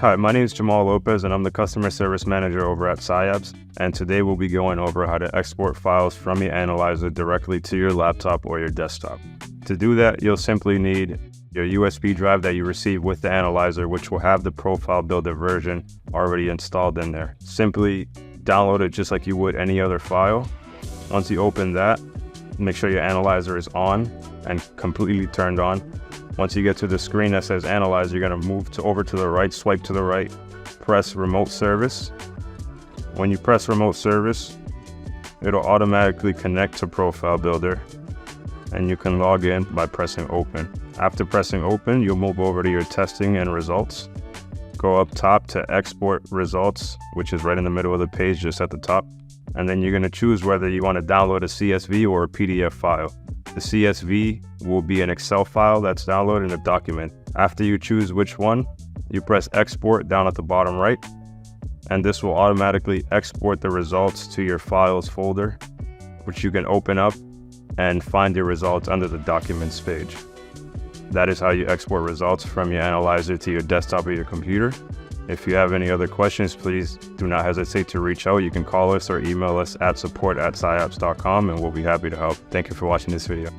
Hi, my name is Jamal Lopez and I'm the Customer Service Manager over at SciAps, and today we'll be going over how to export files from your analyzer directly to your laptop or your desktop. To do that, you'll simply need your USB drive that you receive with the analyzer, which will have the Profile Builder version already installed in there. Simply download it just like you would any other file. Once you open that, make sure your analyzer is on and completely turned on. Once you get to the screen that says Analyzer, you're going to move over to the right, swipe to the right, press Remote Service. When you press Remote Service, it'll automatically connect to Profile Builder, and you can log in by pressing Open. After pressing Open, you'll move over to your Testing and Results. Go up top to Export Results, which is right in the middle of the page, just at the top. And then you're going to choose whether you want to download a CSV or a PDF file. The CSV will be an Excel file that's downloaded in a document. After you choose which one, you press Export down at the bottom right, and this will automatically export the results to your Files folder, which you can open up and find your results under the Documents page. That is how you export results from your analyzer to your desktop or your computer. If you have any other questions, please do not hesitate to reach out. You can call us or email us at support@sciaps.com, and we'll be happy to help. Thank you for watching this video.